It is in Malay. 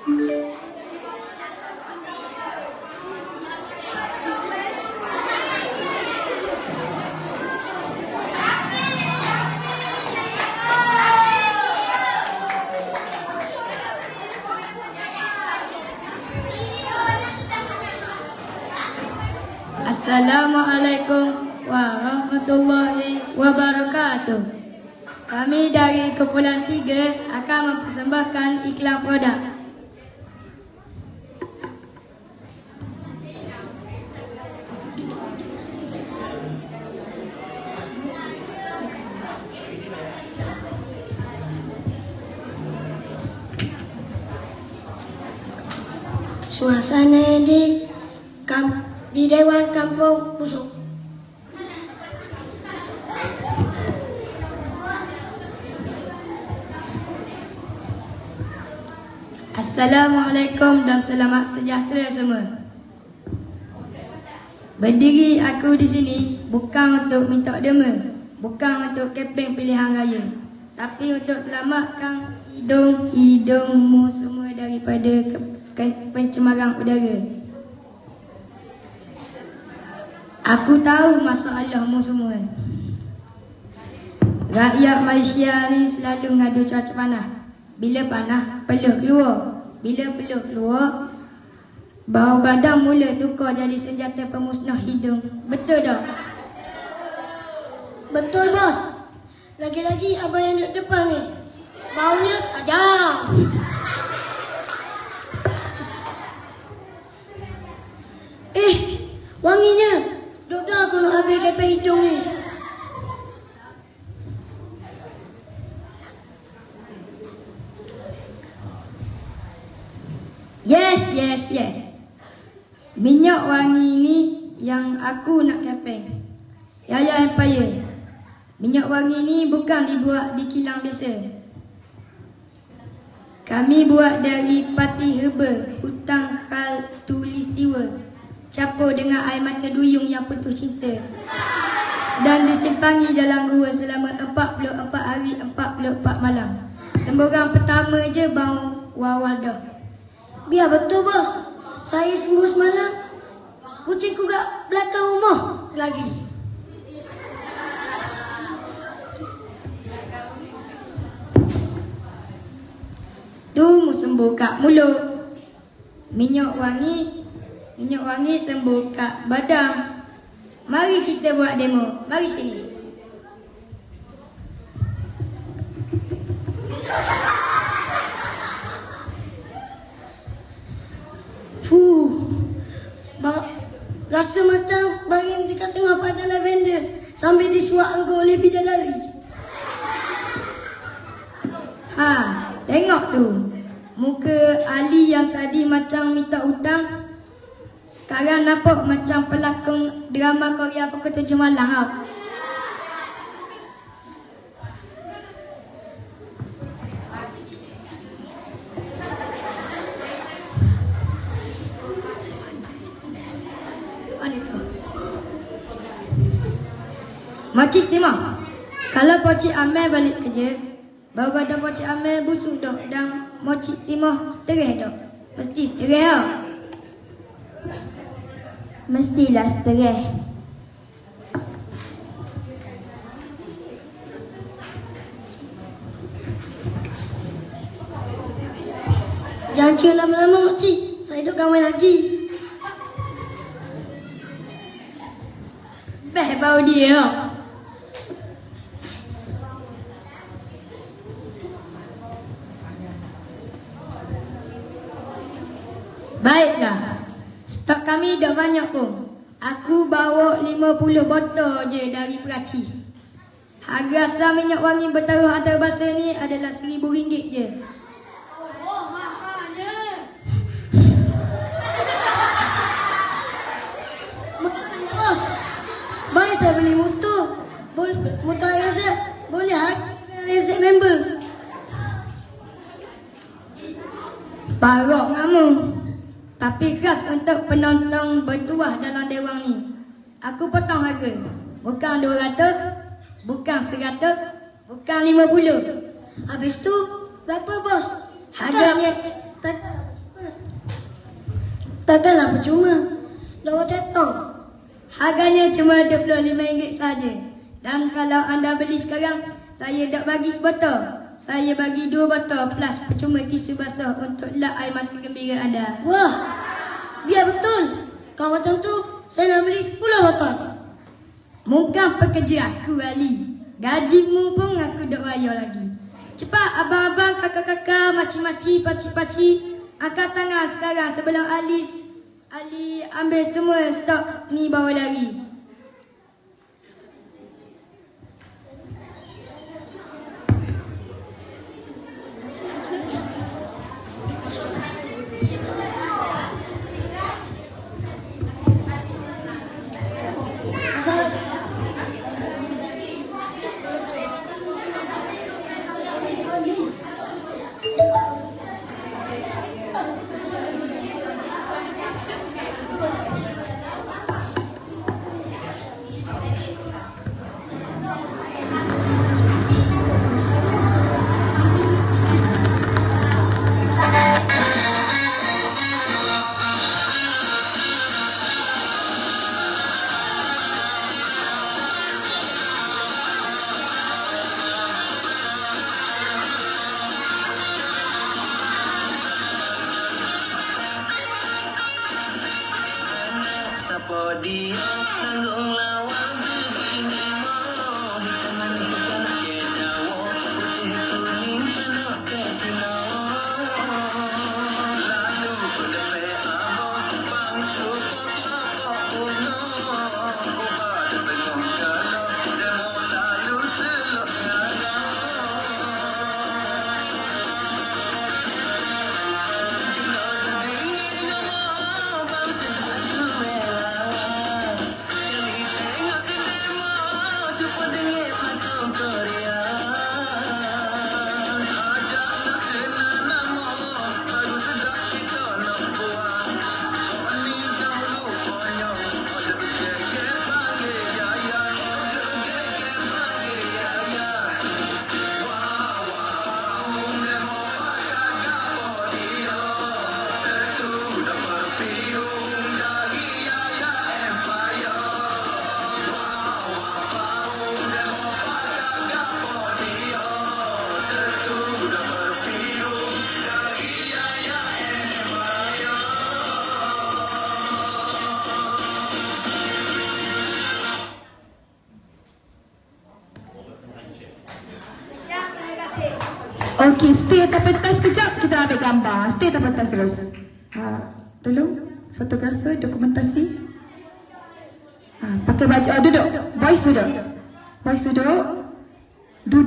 Assalamualaikum warahmatullahi wabarakatuh. Kami dari Kumpulan 3 akan mempersembahkan iklan produk. Suasana di Dewan Kampung Pusuk. Assalamualaikum dan selamat sejahtera semua. Berdiri aku di sini bukan untuk minta derma, bukan untuk keping pilihan raya, tapi untuk selamatkan hidung-hidungmu semua daripada pencemaran udara. Aku tahu masalahmu semua. Rakyat Malaysia ni selalu ngadu cuaca panas. Bila panas, peluh keluar. Bila peluh keluar, bau badan mula tukar jadi senjata pemusnah hidung. Betul tak? Betul, bos. Lagi-lagi abang yang duduk depan ni, baunya tajam. Wanginya. Doktor, aku nak habis keping hidung ni. Yes. Minyak wangi ni yang aku nak keping. Yaya Empire. Minyak wangi ni bukan dibuat di kilang biasa. Kami buat dari pati herba, hutang khal tulistiwa, campur dengan air mata duyung yang penuh cinta, dan disimpangi dalam gua selama 44 hari 44 malam. Sembarang pertama je bau wawal dah. Biar betul, bos. Saya sembuh semalam. Kucingku kat belakang rumah lagi. Tu mu sembuh kat mulut. Minyak wangi sembuh kat badan. Mari kita buat demo. Mari sini. Rasa macam baring di tengah pada lavender sambil disuap engkau oleh bidadari. Tengok tu. Muka Ali yang tadi macam minta hutang, sekarang nampak macam pelakon drama Korea pukul 7 malam tau. Makcik Timah, kalau Pakcik Amel balik kerja, bau badan Pakcik Amel busuk dok, dan Makcik Timah stres dok. Mesti stres tau. Mestilah stres. Jangan cium lama-lama, Makcik. Saya duk kawan lagi. Best bau dia tau. Baiklah, stok kami dah banyak pun. Aku bawa 50 botol je dari Peraci. Harga asal minyak wangi bertaruh antarabangsa ni adalah RM1,000 je. Oh, mahalnya. Bos, baik saya beli motor. Motor RZ, boleh harga RZ member. Parok kamu. Tapi khas untuk penonton bertuah dalam dewan ni. Aku potong harga. Bukan 200, bukan 100, bukan 50. Habis tu berapa, bos? Harganya Takkanlah percuma. Dah cetong. Harganya cuma RM25 saja. Dan kalau anda beli sekarang, saya tak bagi sebotol. Saya bagi 2 botol plus percuma tisu basah untuk lap air mata gembira anda. Wah, biar betul. Kalau macam tu, saya nak beli 10 botol. Muka pekerja aku, Ali. Gajimu pun aku tak bayar lagi. Cepat abang-abang, kakak-kakak, makcik-makcik, pakcik-pakcik, angkat tangan sekarang sebelum Ali ambil semua stok ni bawa lari. Dia nanggung lawan begini mau hitaman bukan ke Jawa putih kuning penuh ke Cina lalu berdepe abang bangsu apa puno ubah tengok kalau demo lalu selok ngalang Okey, stay atas pentas kejap, kita ambil gambar. Stay atas pentas terus. Tolong, fotografer, dokumentasi. Pakai baju, duduk. Boys duduk. Boys duduk. Duduk.